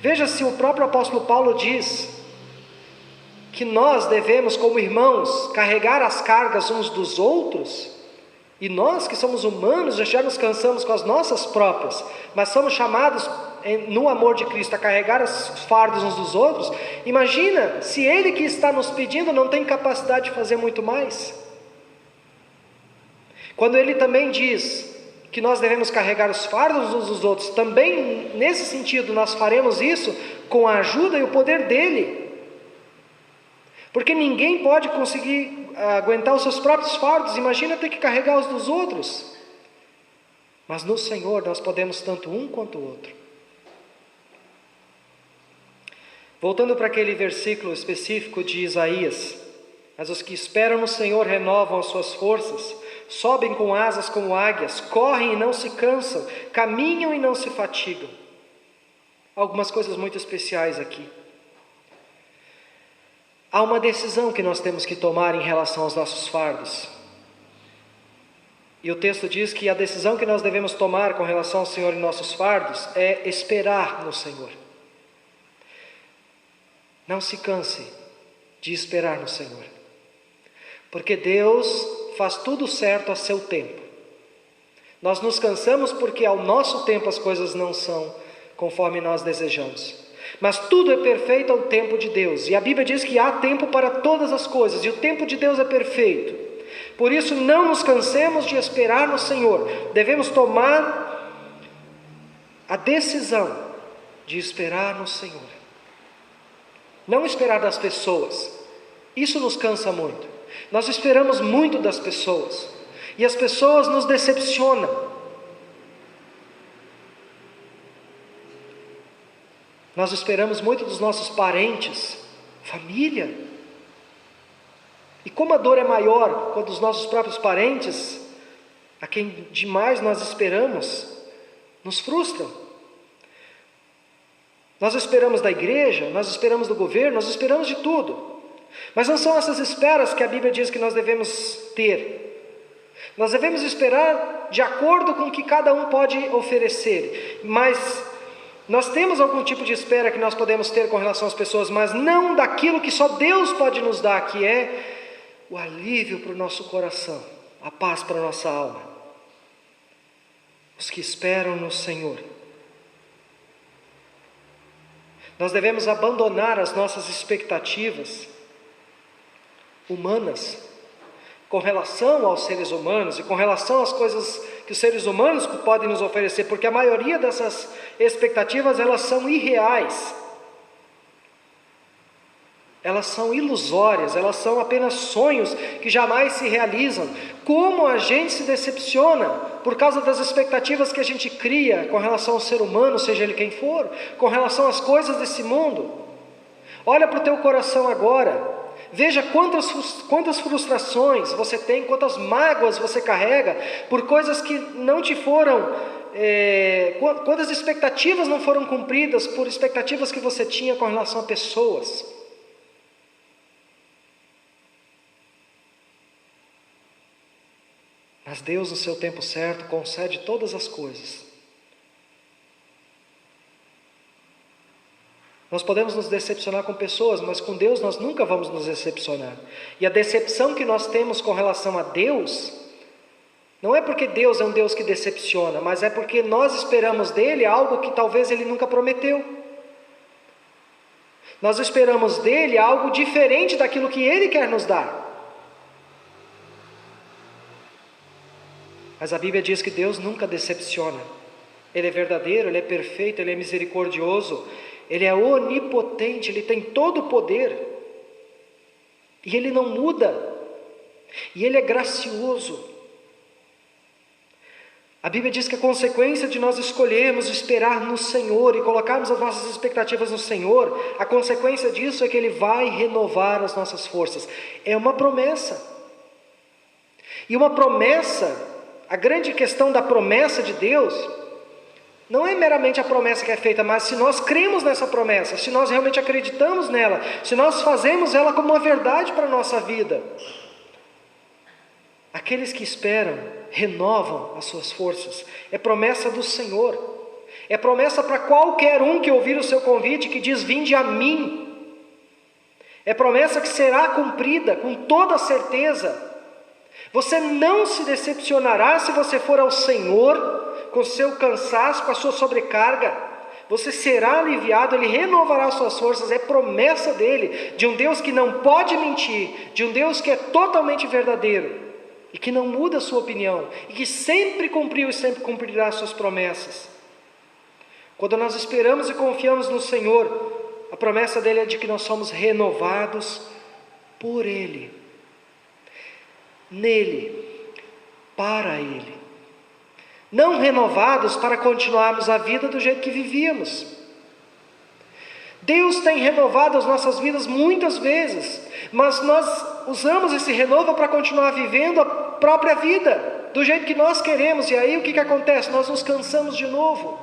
Veja, se o próprio apóstolo Paulo diz que nós devemos, como irmãos, carregar as cargas uns dos outros, e nós que somos humanos já nos cansamos com as nossas próprias, mas somos chamados no amor de Cristo a carregar os fardos uns dos outros. Imagina se Ele que está nos pedindo não tem capacidade de fazer muito mais. Quando Ele também diz que nós devemos carregar os fardos uns dos outros, também nesse sentido nós faremos isso com a ajuda e o poder dEle. Porque ninguém pode conseguir aguentar os seus próprios fardos, imagina ter que carregar os dos outros. Mas no Senhor nós podemos tanto um quanto o outro. Voltando para aquele versículo específico de Isaías: mas os que esperam no Senhor renovam as suas forças, sobem com asas como águias, correm e não se cansam, caminham e não se fatigam. Algumas coisas muito especiais aqui. Há uma decisão que nós temos que tomar em relação aos nossos fardos. E o texto diz que a decisão que nós devemos tomar com relação ao Senhor e nossos fardos é esperar no Senhor. Não se canse de esperar no Senhor, porque Deus faz tudo certo a seu tempo. Nós nos cansamos porque ao nosso tempo as coisas não são conforme nós desejamos. Mas tudo é perfeito ao tempo de Deus. E a Bíblia diz que há tempo para todas as coisas. E o tempo de Deus é perfeito. Por isso não nos cansemos de esperar no Senhor. Devemos tomar a decisão de esperar no Senhor. Não esperar das pessoas. Isso nos cansa muito. Nós esperamos muito das pessoas. E as pessoas nos decepcionam. Nós esperamos muito dos nossos parentes, família. E como a dor é maior quando os nossos próprios parentes, a quem demais nós esperamos, nos frustram. Nós esperamos da igreja, nós esperamos do governo, nós esperamos de tudo. Mas não são essas esperas que a Bíblia diz que nós devemos ter. Nós devemos esperar de acordo com o que cada um pode oferecer. Mas nós temos algum tipo de espera que nós podemos ter com relação às pessoas, mas não daquilo que só Deus pode nos dar, que é o alívio para o nosso coração, a paz para a nossa alma. os que esperam no Senhor. Nós devemos abandonar as nossas expectativas humanas com relação aos seres humanos e com relação às coisas que os seres humanos podem nos oferecer, porque a maioria dessas expectativas, elas são irreais, elas são ilusórias, elas são apenas sonhos que jamais se realizam. Como a gente se decepciona por causa das expectativas que a gente cria com relação ao ser humano, seja ele quem for, com relação às coisas desse mundo. Olha para o teu coração agora, veja quantas frustrações você tem, quantas mágoas você carrega por coisas que não te foram, quantas expectativas não foram cumpridas por expectativas que você tinha com relação a pessoas. Mas Deus, no seu tempo certo, concede todas as coisas. Nós podemos nos decepcionar com pessoas, mas com Deus nós nunca vamos nos decepcionar. E a decepção que nós temos com relação a Deus, não é porque Deus é um Deus que decepciona, mas é porque nós esperamos dele algo que talvez ele nunca prometeu. Nós esperamos dele algo diferente daquilo que ele quer nos dar. Mas a Bíblia diz que Deus nunca decepciona. Ele é verdadeiro, Ele é perfeito, Ele é misericordioso, Ele é onipotente, Ele tem todo o poder. E Ele não muda. E Ele é gracioso. A Bíblia diz que a consequência de nós escolhermos esperar no Senhor e colocarmos as nossas expectativas no Senhor, a consequência disso é que Ele vai renovar as nossas forças. É uma promessa. E uma promessa, a grande questão da promessa de Deus, não é meramente a promessa que é feita, mas se nós cremos nessa promessa, se nós realmente acreditamos nela, se nós fazemos ela como uma verdade para a nossa vida. Aqueles que esperam, renovam as suas forças. É promessa do Senhor. É promessa para qualquer um que ouvir o seu convite, que diz: vinde a mim. É promessa que será cumprida com toda certeza. Você não se decepcionará se você for ao Senhor com seu cansaço, com a sua sobrecarga. Você será aliviado, Ele renovará as suas forças. É promessa dEle, de um Deus que não pode mentir, de um Deus que é totalmente verdadeiro e que não muda a sua opinião, e que sempre cumpriu e sempre cumprirá as suas promessas. Quando nós esperamos e confiamos no Senhor, a promessa dEle é de que nós somos renovados por Ele, nele, para Ele. Não renovados para continuarmos a vida do jeito que vivíamos. Deus tem renovado as nossas vidas muitas vezes, mas nós usamos esse renovo para continuar vivendo a própria vida, do jeito que nós queremos, e aí o que acontece? Nós nos cansamos de novo.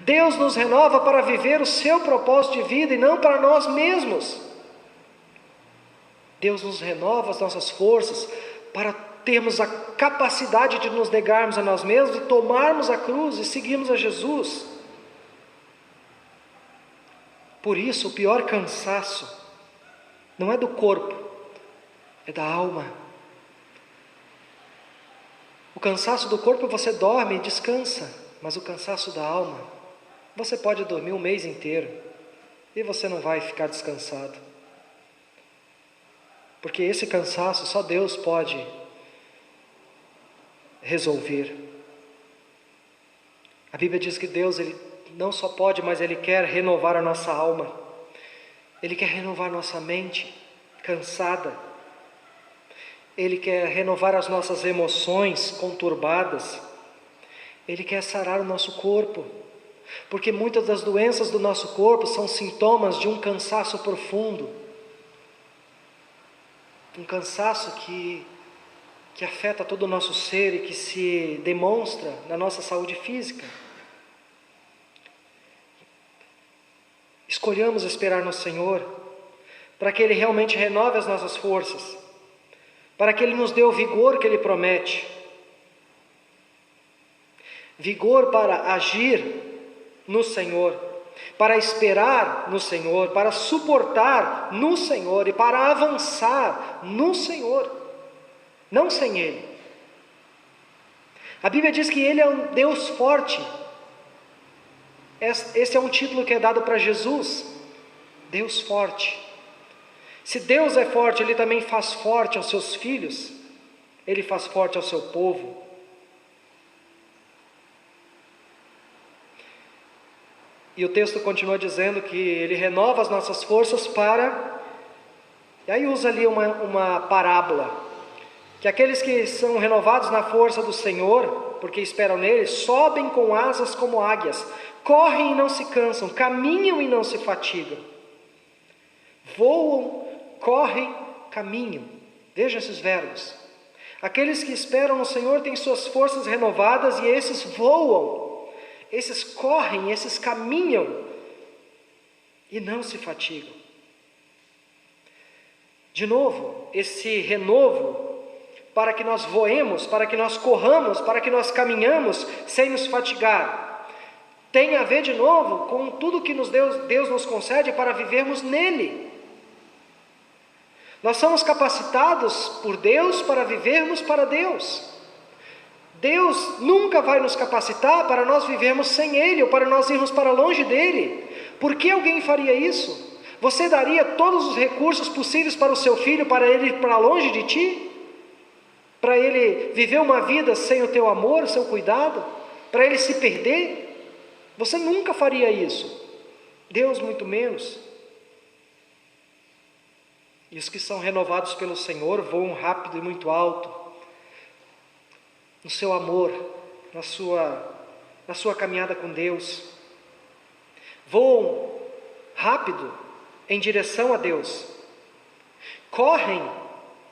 Deus nos renova para viver o seu propósito de vida e não para nós mesmos. Deus nos renova as nossas forças para termos a capacidade de nos negarmos a nós mesmos e tomarmos a cruz e seguirmos a Jesus. Por isso, o pior cansaço não é do corpo, é da alma. O cansaço do corpo você dorme e descansa, mas o cansaço da alma, você pode dormir um mês inteiro e você não vai ficar descansado. Porque esse cansaço só Deus pode resolver. A Bíblia diz que Deus, Ele não só pode, mas Ele quer renovar a nossa alma. Ele quer renovar nossa mente cansada. Ele quer renovar as nossas emoções conturbadas. Ele quer sarar o nosso corpo. Porque muitas das doenças do nosso corpo são sintomas de um cansaço profundo. Um cansaço que afeta todo o nosso ser e que se demonstra na nossa saúde física. Escolhamos esperar no Senhor, para que Ele realmente renove as nossas forças, para que Ele nos dê o vigor que Ele promete. Vigor para agir no Senhor, para esperar no Senhor, para suportar no Senhor e para avançar no Senhor, não sem Ele. A Bíblia diz que Ele é um Deus forte. Esse é um título que é dado para Jesus, Deus forte. Se Deus é forte, Ele também faz forte aos seus filhos, Ele faz forte ao seu povo. E o texto continua dizendo que Ele renova as nossas forças para... E aí usa ali uma parábola, que aqueles que são renovados na força do Senhor, porque esperam nele, sobem com asas como águias, correm e não se cansam, caminham e não se fatigam. Voam, correm, caminham. Veja esses verbos. Aqueles que esperam no Senhor têm suas forças renovadas e esses voam, esses correm, esses caminham e não se fatigam. De novo, esse renovo, para que nós voemos, para que nós corramos, para que nós caminhamos sem nos fatigar, tem a ver de novo com tudo que Deus nos concede para vivermos nele. Nós somos capacitados por Deus para vivermos para Deus. Deus nunca vai nos capacitar para nós vivermos sem Ele, ou para nós irmos para longe dEle. Por que alguém faria isso? Você daria todos os recursos possíveis para o seu filho, para ele ir para longe de ti? Para ele viver uma vida sem o teu amor, o seu cuidado? Para ele se perder? Você nunca faria isso. Deus muito menos. E os que são renovados pelo Senhor voam rápido e muito alto, no seu amor, na sua caminhada com Deus. Voam rápido em direção a Deus. Correm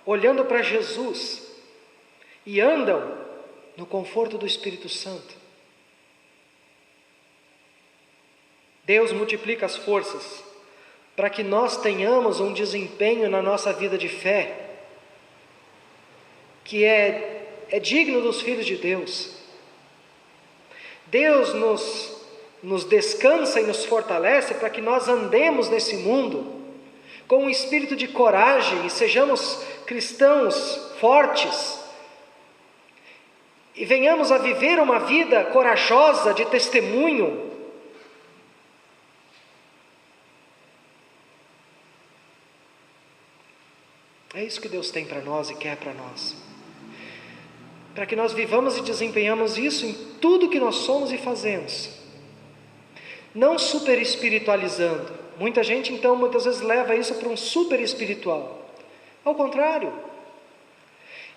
olhando para Jesus e andam no conforto do Espírito Santo. Deus multiplica as forças para que nós tenhamos um desempenho na nossa vida de fé que é digno dos filhos de Deus. Deus nos descansa e nos fortalece para que nós andemos nesse mundo com um espírito de coragem e sejamos cristãos fortes e venhamos a viver uma vida corajosa de testemunho. É isso que Deus tem para nós e quer para nós. Para que nós vivamos e desempenhamos isso em tudo que nós somos e fazemos. Não super espiritualizando. Muita gente então muitas vezes leva isso para um super espiritual. Ao contrário.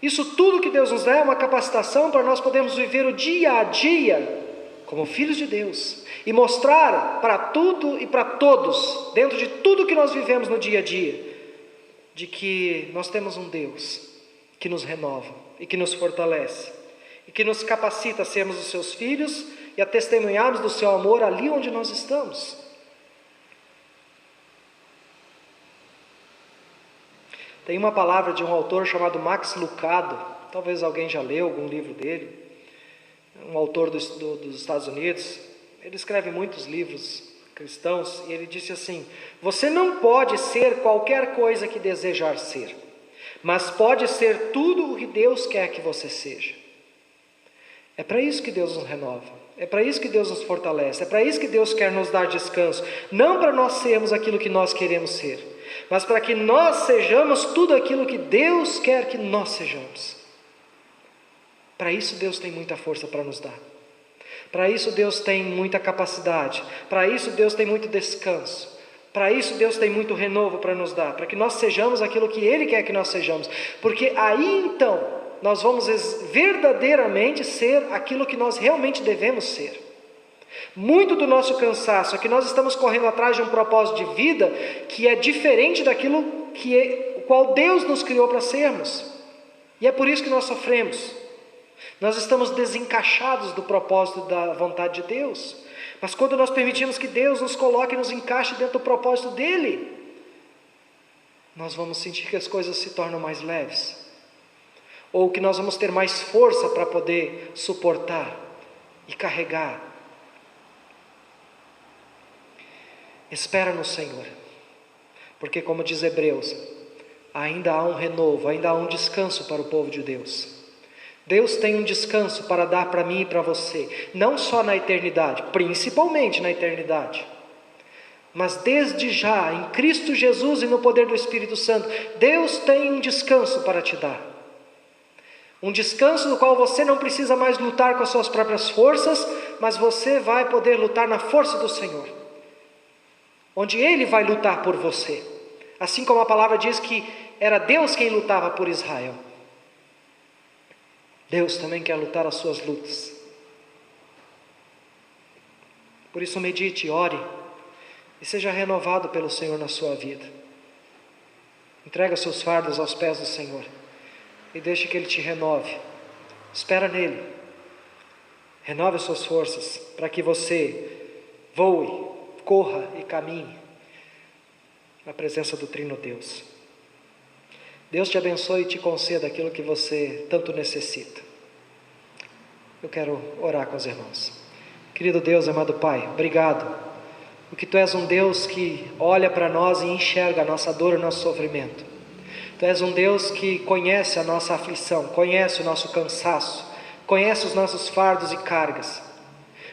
Isso tudo que Deus nos dá é uma capacitação para nós podermos viver o dia a dia como filhos de Deus. E mostrar para tudo e para todos, dentro de tudo que nós vivemos no dia a dia, de que nós temos um Deus que nos renova e que nos fortalece e que nos capacita a sermos os seus filhos e a testemunharmos do seu amor ali onde nós estamos. Tem uma palavra de um autor chamado Max Lucado, talvez alguém já leu algum livro dele, um autor dos Estados Unidos. Ele escreve muitos livros cristãos, e ele disse assim: você não pode ser qualquer coisa que desejar ser, mas pode ser tudo o que Deus quer que você seja. É para isso que Deus nos renova, é para isso que Deus nos fortalece, é para isso que Deus quer nos dar descanso, não para nós sermos aquilo que nós queremos ser, mas para que nós sejamos tudo aquilo que Deus quer que nós sejamos. Para isso Deus tem muita força para nos dar. Para isso Deus tem muita capacidade, para isso Deus tem muito descanso, para isso Deus tem muito renovo para nos dar, para que nós sejamos aquilo que Ele quer que nós sejamos, porque aí então nós vamos verdadeiramente ser aquilo que nós realmente devemos ser. Muito do nosso cansaço é que nós estamos correndo atrás de um propósito de vida que é diferente daquilo o qual Deus nos criou para sermos, e é por isso que nós sofremos. Nós estamos desencaixados do propósito da vontade de Deus, mas quando nós permitimos que Deus nos coloque e nos encaixe dentro do propósito dEle, nós vamos sentir que as coisas se tornam mais leves, ou que nós vamos ter mais força para poder suportar e carregar. Espera no Senhor, porque como diz Hebreus, ainda há um renovo, ainda há um descanso para o povo de Deus. Deus tem um descanso para dar para mim e para você, não só na eternidade, principalmente na eternidade, mas desde já, em Cristo Jesus e no poder do Espírito Santo, Deus tem um descanso para te dar. Um descanso no qual você não precisa mais lutar com as suas próprias forças, mas você vai poder lutar na força do Senhor, onde Ele vai lutar por você, assim como a palavra diz que era Deus quem lutava por Israel. Deus também quer lutar as suas lutas. Por isso medite, ore e seja renovado pelo Senhor na sua vida. Entrega seus fardos aos pés do Senhor e deixe que Ele te renove. Espera nele. Renove as suas forças para que você voe, corra e caminhe na presença do Trino Deus. Deus te abençoe e te conceda aquilo que você tanto necessita. Eu quero orar com os irmãos. Querido Deus, amado Pai, obrigado, porque Tu és um Deus que olha para nós e enxerga a nossa dor e o nosso sofrimento. Tu és um Deus que conhece a nossa aflição, conhece o nosso cansaço, conhece os nossos fardos e cargas,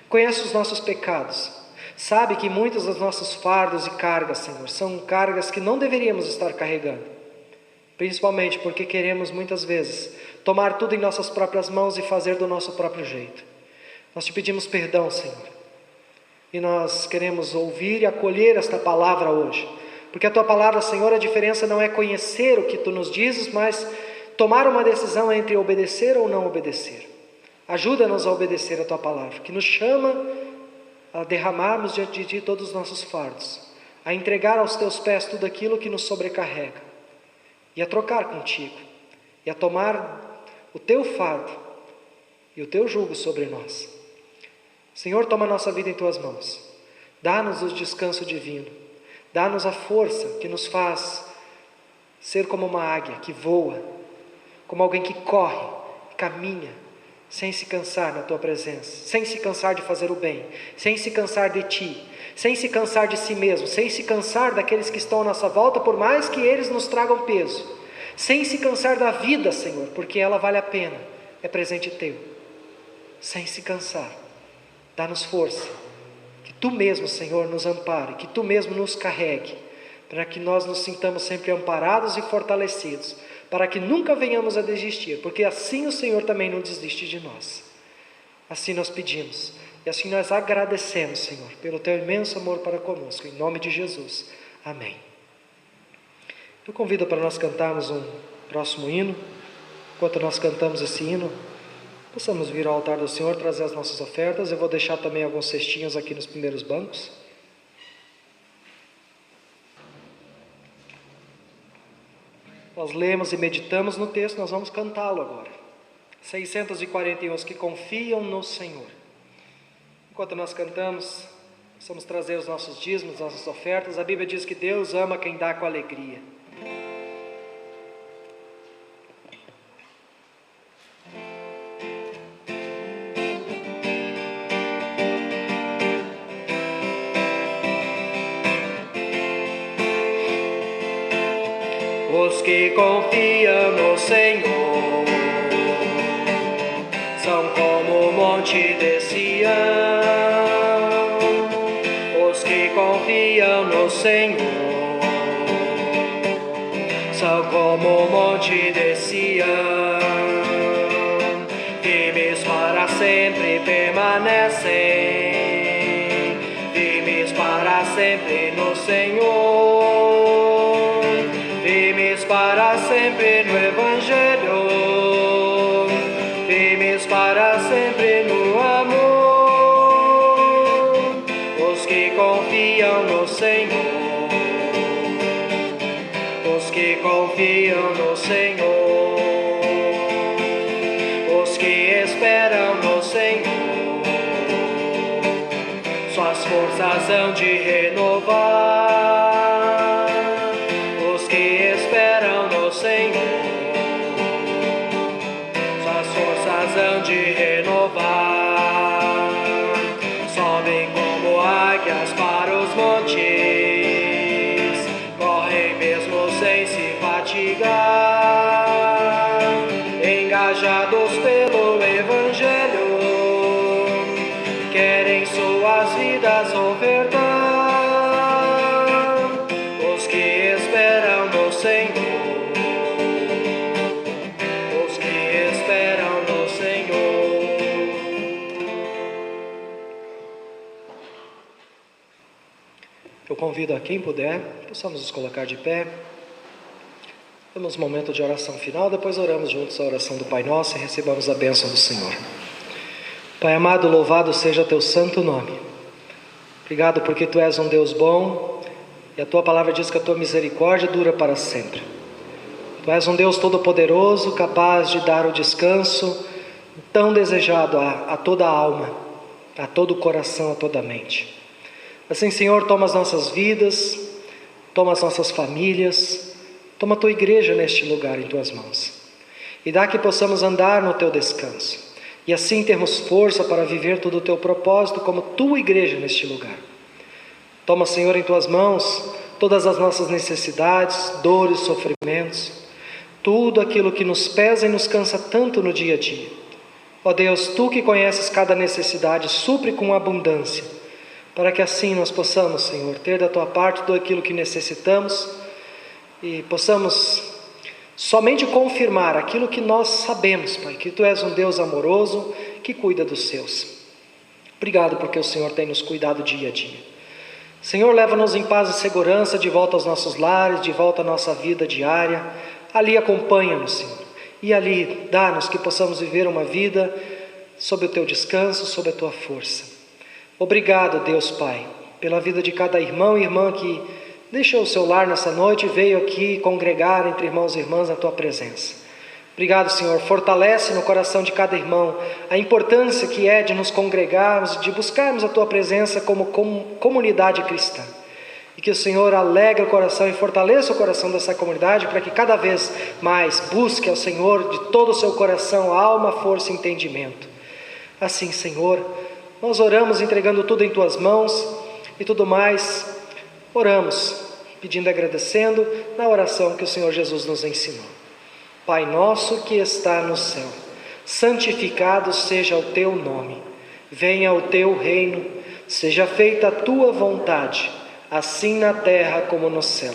conhece os nossos pecados, sabe que muitos dos nossos fardos e cargas, Senhor, são cargas que não deveríamos estar carregando. Principalmente porque queremos muitas vezes tomar tudo em nossas próprias mãos e fazer do nosso próprio jeito. Nós te pedimos perdão, Senhor, e nós queremos ouvir e acolher esta palavra hoje, porque a Tua palavra, Senhor, a diferença não é conhecer o que Tu nos dizes, mas tomar uma decisão entre obedecer ou não obedecer. Ajuda-nos a obedecer a Tua palavra, que nos chama a derramarmos diante de Ti todos os nossos fardos, a entregar aos Teus pés tudo aquilo que nos sobrecarrega, e a trocar contigo, e a tomar o Teu fardo e o Teu jugo sobre nós. Senhor, toma a nossa vida em Tuas mãos, dá-nos o descanso divino, dá-nos a força que nos faz ser como uma águia que voa, como alguém que corre, caminha, sem se cansar na Tua presença, sem se cansar de fazer o bem, sem se cansar de Ti, sem se cansar de si mesmo, sem se cansar daqueles que estão à nossa volta, por mais que eles nos tragam peso, sem se cansar da vida, Senhor, porque ela vale a pena, é presente Teu, sem se cansar. Dá-nos força, que Tu mesmo, Senhor, nos ampare, que Tu mesmo nos carregue, para que nós nos sintamos sempre amparados e fortalecidos, para que nunca venhamos a desistir, porque assim o Senhor também não desiste de nós. Assim nós pedimos, e assim nós agradecemos, Senhor, pelo Teu imenso amor para conosco, em nome de Jesus. Amém. Eu convido para nós cantarmos um próximo hino. Enquanto nós cantamos esse hino, possamos vir ao altar do Senhor, trazer as nossas ofertas. Eu vou deixar também alguns cestinhos aqui nos primeiros bancos. Nós lemos e meditamos no texto, nós vamos cantá-lo agora. 641, os que confiam no Senhor. Enquanto nós cantamos, vamos trazer os nossos dízimos, nossas ofertas. A Bíblia diz que Deus ama quem dá com alegria. Os que confiam no Senhor são como o monte de Sião. Os que confiam no Senhor são como o monte de Sião. Firmes para sempre permanecem, firmes para sempre no Senhor. Firmes para sempre no Evangelho, firmes para sempre no amor. Os que confiam no Senhor, os que confiam no Senhor, os que esperam no Senhor, suas forças hão de renovar. Senhor, suas forças hão de renovar, sobem como águias para os montes, correm mesmo sem se fatigar, engajam encorajados pelo Evangelho, querem suas vidas ofertar. Os que esperam no Senhor, os que esperam no Senhor. Eu convido a quem puder, possamos nos colocar de pé. Temos um momento de oração final, depois oramos juntos a oração do Pai Nosso e recebamos a bênção do Senhor. Pai amado, louvado seja teu santo nome. Obrigado porque tu és um Deus bom e a tua palavra diz que a tua misericórdia dura para sempre. Tu és um Deus todo-poderoso, capaz de dar o descanso tão desejado a toda a alma, a todo o coração, a toda a mente. Assim, Senhor, toma as nossas vidas, toma as nossas famílias, toma a tua igreja neste lugar em tuas mãos. E dá que possamos andar no teu descanso. E assim termos força para viver todo o teu propósito como tua igreja neste lugar. Toma, Senhor, em tuas mãos todas as nossas necessidades, dores, sofrimentos, tudo aquilo que nos pesa e nos cansa tanto no dia a dia. Ó Deus, tu que conheces cada necessidade, supre com abundância, para que assim nós possamos, Senhor, ter da tua parte tudo aquilo que necessitamos e possamos somente confirmar aquilo que nós sabemos, Pai, que tu és um Deus amoroso que cuida dos seus. Obrigado porque o Senhor tem nos cuidado dia a dia. Senhor, leva-nos em paz e segurança de volta aos nossos lares, de volta à nossa vida diária. Ali acompanha-nos, Senhor, e ali dá-nos que possamos viver uma vida sob o teu descanso, sob a tua força. Obrigado, Deus Pai, pela vida de cada irmão e irmã que deixou o seu lar nessa noite e veio aqui congregar entre irmãos e irmãs na tua presença. Obrigado, Senhor. Fortalece no coração de cada irmão a importância que é de nos congregarmos, de buscarmos a tua presença como comunidade cristã. E que o Senhor alegre o coração e fortaleça o coração dessa comunidade para que cada vez mais busque ao Senhor de todo o seu coração, alma, força e entendimento. Assim, Senhor, nós oramos entregando tudo em tuas mãos e tudo mais. Oramos, pedindo e agradecendo na oração que o Senhor Jesus nos ensinou. Pai nosso que está no céu, santificado seja o teu nome. Venha o teu reino, seja feita a tua vontade, assim na terra como no céu.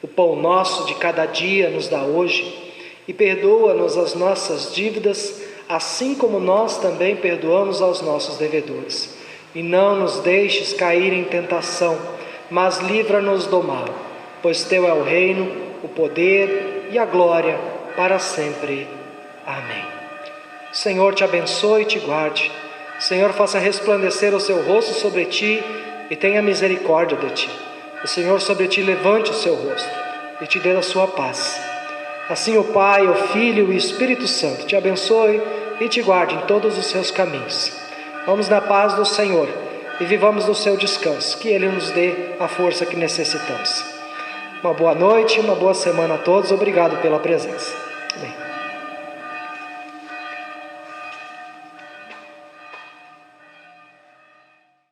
O pão nosso de cada dia nos dá hoje e perdoa-nos as nossas dívidas, assim como nós também perdoamos aos nossos devedores. E não nos deixes cair em tentação, mas livra-nos do mal, pois teu é o reino, o poder e a glória para sempre. Amém. O Senhor te abençoe e te guarde. O Senhor faça resplandecer o seu rosto sobre ti e tenha misericórdia de ti. O Senhor sobre ti levante o seu rosto e te dê a sua paz. Assim o Pai, o Filho e o Espírito Santo te abençoe e te guarde em todos os seus caminhos. Vamos na paz do Senhor e vivamos no seu descanso, que Ele nos dê a força que necessitamos. Uma boa noite, uma boa semana a todos, obrigado pela presença.